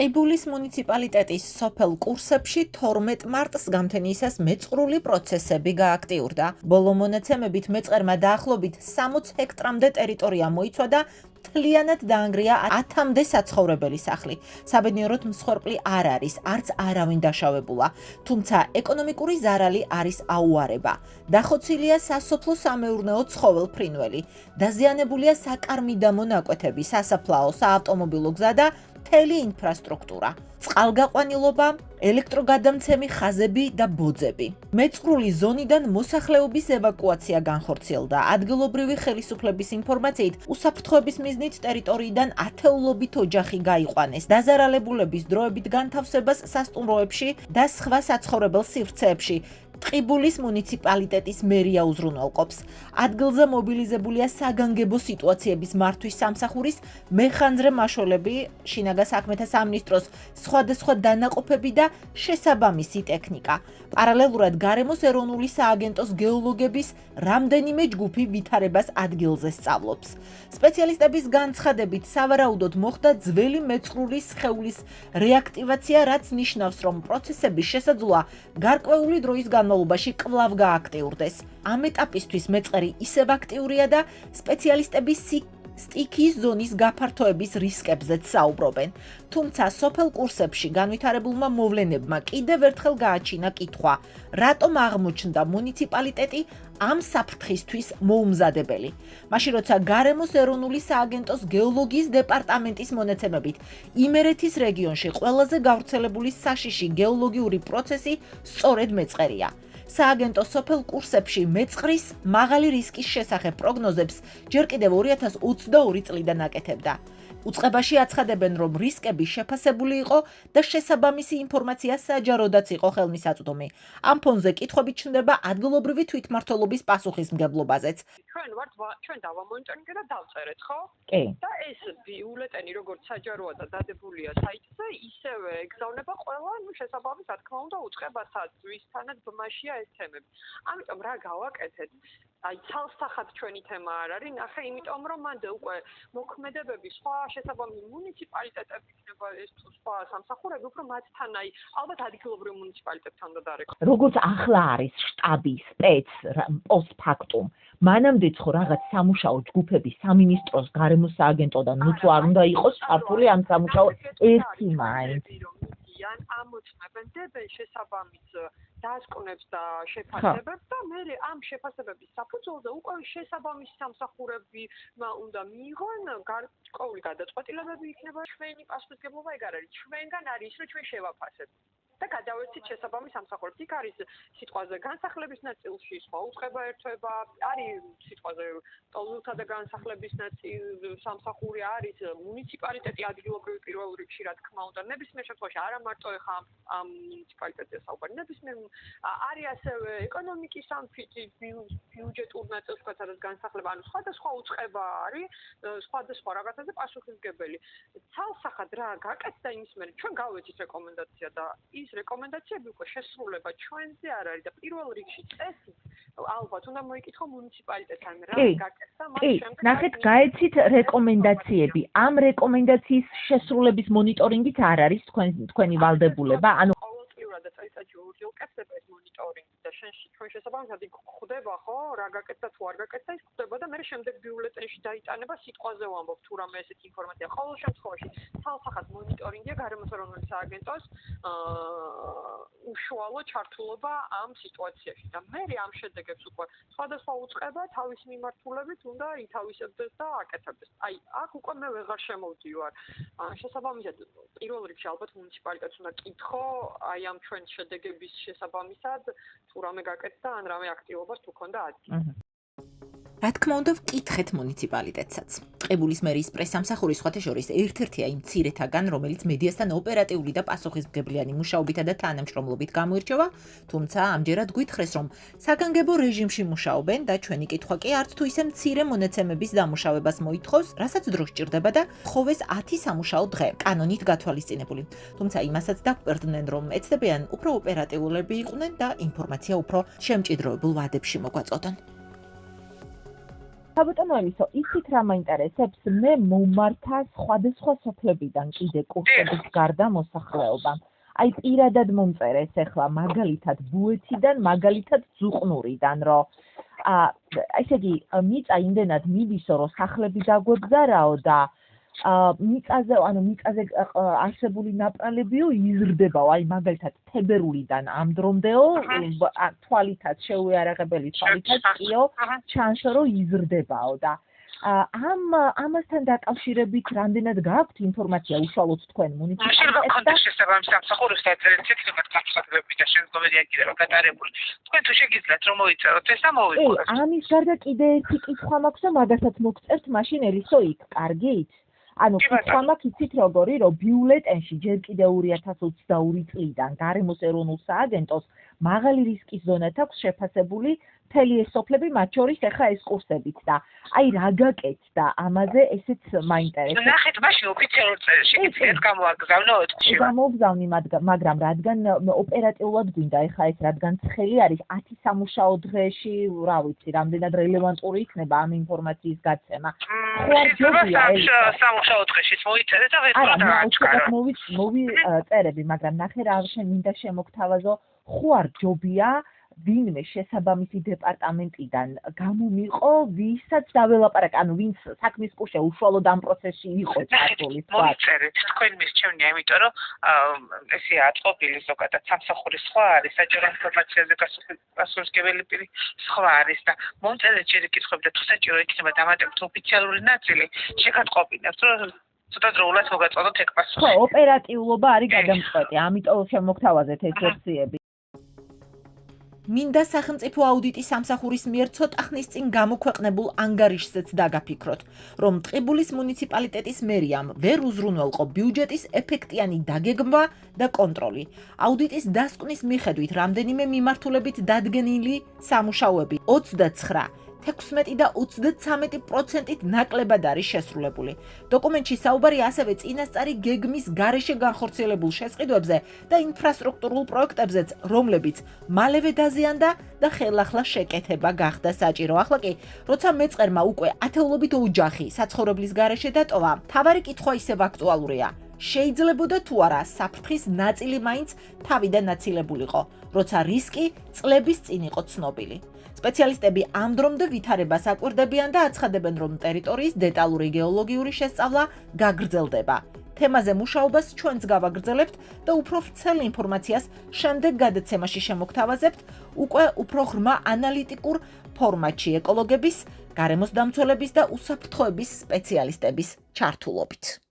ტყიბულის მუნიციპალიტეტის სოფელ კურსებში 12 მარტს გამთენიისას მეწყრული პროცესები გააქტიურდა. ბოლო მონაცემებით მეწყერმა დაახლოებით 60 ჰექტრამდე ტერიტორია მოიცვა და მთლიანად დაანგრია 10-მდე საცხოვრებელი სახლი. საბედნიეროდ მსხვერპლი არ არის, არც არავინ დაშავებულა, თუმცა ეკონომიკური ზარალი არის აუარება. დახოცილია სასოფლო-სამეურნეო ცხოველ-ფრინველი. დაზიანებულია საკარმიდამო ნაკვეთები, სასაფლაო, საავტომობილო გზა და მთელი ინფრასტრუქტურა. წყალგაყვანილობა, ელექტროგადამცემი ხაზები და ბოძები. მეწყრული ზონიდან მოსახლეობის ევაკუაცია განხორციელდა. ადგილობრივი ხელისუფლების ინფორმაციით, უსაფრთხოების მიზნით ტერიტორიიდან ათეულობით ოჯახი გაიყვანეს. დაზარალებულების დროებით განთავსებას სასტუმროებში და სხვა საცხოვრებელ სივრცეებში ტყიბულის მუნიციპალიტეტის მერია უზრუნველყოფს. ადგილზე მობილიზებულია საგანგებო სიტუაციების მართვის სამსახურის მეხანძრე მაშველები, შინაგან საქმეთა სამინისტროს სხვადასხვა დანაყოფები და შესაბამისი ტექნიკა. პარალელურად გარემოს ეროვნული სააგენტოს გეოლოგების რამდენიმე ჯგუფი ვითარებას ადგილზე სწავლობს. სპეციალისტების განცხადებით, სავარაუდოდ მოხდა ძველი მეწყრული სხეულის რეაქტივაცია, რაც ნიშნავს, რომ პროცესების შესაძლოა გარკვეული დროის განმავლობაში კვლავ გააქტიურდეს. ამ ეტაპისთვის მეწყერი ისევ აქტიურია და სპეციალისტები სტიქიის ზონის გაფართოების რისკებზეც საუბრობენ. თუმცა სოფელ კურსებში განვითარებულმა მოვლენებმა კიდევ ერთხელ გააჩინა კითხვა, რატომ აღმოჩნდა მუნიციპალიტეტი ამ საფრთხისთვის მოუმზადებელი. მაშინ როცა გარემოს ეროვნული სააგენტოს გეოლოგიის დეპარტამენტის მონაცემებით, იმერეთის რეგიონში ყველაზე გავრცელებული საშიში გეოლოგიური პროცესი სწორედ მეწყერია. სააგენტო სოფელ კურსებში მეწყრის მაღალი რისკის შესახებ პროგნოზებს ჯერ კიდევ 2022 წლიდან აკეთებდა. უწყებაში აცხადებენ, რომ რისკები შეფასებული იყო და შესაბამისი ინფორმაცია საჯაროდაც იყო ხელმისაწვდომი. ამ ფონზე კითხვები ჩნდება ადგილობრივი თვითმმართველობის პასუხისმგებლობაზეც. ჩვენ დავამონიტორინგეთ და დავწერეთ, ხო? კი. და ეს ბიულეტენი როგორც საჯაროა და დადებულია საიტზე, ისევე ეგზავნება ყველა, შესაბამის, რა თქმა უნდა, უწყებასაც, ვისთანაც ბმაშია ეს თემები. ამიტომ რა გავაკეთეთ? აი ცალსახად ჩვენი თემა არ არის, ნახე, იმიტომ რომ მანდ უკვე მოქმედებები სხვა შესაბამისი მუნიციპალიტეტები იქნება ეს თუ სხვა სამსახურები, უფრო მათთან აი ალბათ ადგილობრივ მუნიციპალიტეტთან უნდა დარეკო. როგორც ახლა არის штаბი, სპეც, პოსტფაქტუმ, მანამდეც ხო რაღაც სამუშაო ჯგუფები სამინისტროს გარემოს სააგენტოდან ნუ თუ არ უნდა იყოს ჩართული ამ სამუშაო ერთი მაინც. ამოწმებენ დებენ შესაბამის დასკვნებს და შეფასებებს და მე ამ შეფასებების საფუძველზე უკვე შესაბამისი სამსახურები უნდა მიიღონ, გარკვეული გადაწყვეტილებები იქნება. ჩვენი პასუხისმგებლობა ეგ არ არის. ჩვენგან არის რომ ჩვენ შევაფასებთ და გადავეცით შესაბამის სამსახურებს. იქ არის სიტყვაზე განსახლების ნაწილში სხვა უწყება ერთვება, არის სიტყვაზე ტოლულთა და განსახლების სამსახური, არის მუნიციპალიტეტი ადგილობრივი პირველ რიგში, რა თქმა უნდა, ნებისმიერ შემთხვევაში არა მარტო ეხა ამ მუნიციპალიტეტზე საუბარი, ნებისმიერ არის ასევე ეკონომიკის სამფიცი ბიუჯეტურ ნაწილში, სადაც განსახლება, ანუ სხვადასხვა უწყება არის, სხვადასხვა რაღაცაზე პასუხისმგებელი. ცალსახად რა გაკეთდა იმის მერე ჩვენ გავეცით რეკომენდაცია და ის რეკომენდაციები უკვე შესრულება ჩვენზე არ არის და პირველ რიგში წესით ალბათ უნდა მოიკითხო მუნიციპალიტეტთან რა გაკეთდა მას შემდეგ. ნახეთ, გაეცით რეკომენდაციები. ამ რეკომენდაციის შესრულების მონიტორინგით არ არის თქვენი ვალდებულება, ანუ ყოველწლიურად და წელიწადში ორჯერ კეთდება ეს მონიტორინგი და ჩვენ შესაბამისად იქ ხვდება ხო რა გაკეთდა თუ არ გაკეთდა ის ხვდება და მე შემდეგ ბიულეტენში დაიტანება სიტყვაზე ვამბობ თუ რამე ესეთი ინფორმაცია. ყოველ შემთხვევაში ცალსახად მონიტორინგია გარემოს ეროვნული სააგენტოს უშუალო ჩართულობა ამ სიტუაციაში და მე ამ შედეგებს უკვე სხვადასხვა უწყება თავის მიმართულებით უნდა ითავისებდეს და აკეთებდეს. აი აქ უკვე მე ვეღარ შემოვდივარ. შესაბამისად პირველ რიგში ალბათ მუნიციპალიტეტს უნდა კითხო აი ამ ჩვენ შედეგების შესაბამისად თუ რამე გაკეთდა ან რამე აქტივობას თუ ქონდა ადგილი. რა თქმა უნდა, ვკითხეთ მუნიციპალიტეტსაც. ტყიბულის მერიის პრესსამსახური სხვათა შორის ერთ-ერთია იმ მცირეთაგან, რომელიც მედიასთან ოპერატიული და პასუხისმგებლიანი მუშაობითა და თანამშრომლობით გამოირჩევა, თუმცა ამჯერად გვითხრეს, რომ საგანგებო რეჟიმში მუშაობენ და ჩვენი კითხვა კი არც თუ ისე მცირე მონაცემების დამუშავებას მოითხოვს, რასაც დრო სჭირდება და ხოვეს 10 სამუშაო დღე, კანონით გათვალისწინებული. თუმცა იმასაც დაგვერდნენ, რომ ეცდებიან უფრო ოპერატიულები იყვნენ და ინფორმაცია უფრო შემჭიდროებულ ვადებში მოგვაწოდონ. საბატონო ელისო, ისიც რა მაინტერესებს, მე მომართა სხვადასხვა სოფლებიდან კიდე კურსების გარდა მოსახლეობა. აი პირადად მომწერეს ახლა მაგალითად ბუეთიდან, მაგალითად ძუყნურიდან, რომ ესე იგი მიწა იმდენად მიდისო, რომ სახლები დაგვებზარაო და მიწაზე არსებული ნაპრალებიო იზრდებაო, აი მაგალითად თებერვლიდან ამ დრომდეო თვალითაც შეუიარაღებელი თვალითაც კიო ჩანს რომ იზრდებაო და ამასთან დაკავშირებით რამდენად გააქვთ ინფორმაცია უშუალოდ თქვენ მუნიციპალიტეტთან შესაბამის სამსახურებს დაწერეთ ცეცხლებად გაფრთხილებული და შემდგომი რეაგირება გატარებული. თქვენ თუ შეგიძლიათ რომ მოიწეროთ ეს და მოვიყუროთ. ამის გარდა კიდე ერთი კითხვა მაქვს და მაგასაც მოგწერთ მაშინ ელისო იქ, კარგით? ანუ კითხვა მაქვს იცით როგორი, რომ ბიულეტენში ჯერ კიდევ 2022 წლიდან გარემოს ეროვნულ სააგენტოს მაღალი რისკის ზონად აქვს შეფასებული მთელი ეს სოფლები, მათ შორის ახლა ეს კურსებიც და აი რა გაკეთდა ამაზე, ესეც მაინტერესებს. ნახეთ, მაშინ ოფიციალურ წერილში შეგიძლიათ გამოაგზავნოთ. გამოვგზავნი, მაგრამ რადგან ოპერატიულად გვინდა ახლა ეს, რადგან ცხელი არის 10 სამუშაო დღეში, რა ვიცი, რამდენად რელევანტური იქნება ამ ინფორმაციის გაცემა. სამუშაო დღეში მოიწერეთ და ვეცადოთ მოვიწერები, მაგრამ ნახე რა შენ მინდა შემოგთავაზო, ხო არ ჯობია ვინმე შესაბამისი დეპარტამენტიდან გამომიყო, ვისაც დაველაპარაკე, ანუ ვინც საქმის კუშე უშუალოდ ამ პროცესში იყო ჩართული. მოიწერეთ, თქვენ მისჩევნია, იმიტომ რომ ესეა აწყობილი ზოგადად სამსახურის სხვა არის, საჯარო ინფორმაციაზე გასულსგებელი პირი სხვა არის და მომწერეთ ჯერ კითხვები და თუ საჭირო იქნება დამატებთ ოფიციალური ნაწილი, შეგატყობინებთ, რომ ცოტა დროულად მოგაწოდოთ ეგ პასუხი. ხო, ოპერატიულობა არის გადამწყვეტი, ამიტომ შემოგთავაზეთ ეს ვერსიები. მინდა სახელმწიფო აუდიტის სამსახურის მიერ ცოტა ხნის წინ გამოქვეყნებულ ანგარიშზეც დაგაფიქროთ, რომ ტყიბულის მუნიციპალიტეტის მერიამ ვერ უზრუნველყო ბიუჯეტის ეფექტიანი დაგეგმვა და კონტროლი. აუდიტის დასკვნის მიხედვით, რამდენიმე მიმართულებით დადგენილი სამუშაოები 29 16 და 33%-ით ნაკლებად არის შესრულებული. დოკუმენტში საუბარი ასევე წინასწარი გეგმის გარეშე განხორციელებულ შესყიდვებზე და ინფრასტრუქტურულ პროექტებზეც, რომლებიც მალევე დაზიანდა და ხელახლა შეკეთება გახდა საჭირო. ახლა კი, როცა მეწყერმა უკვე ათეულობით ოჯახი საცხოვრებლის გარეშე დატოვა, მთავარი კითხვა ისევ აქტუალურია. შეიძლებოდა თუ არა საფრთხის ნაწილი მაინც თავიდან აცილებულიყო, როცა რისკი წლების წინ იყო ცნობილი. სპეციალისტები ამ დრომდე ვითარებას აკვირდებიან და აცხადებენ, რომ ტერიტორიის დეტალური გეოლოგიური შესწავლა გაგრძელდება. თემაზე მუშაობას ჩვენც გავაგრძელებთ და უფრო ვრცელ ინფორმაციას შემდეგ გადაცემაში შემოგთავაზებთ უკვე უფრო ღრმა ანალიტიკურ ფორმატში ეკოლოგების, გარემოს დამცველების და უსაფრთხოების სპეციალისტების ჩართულობით.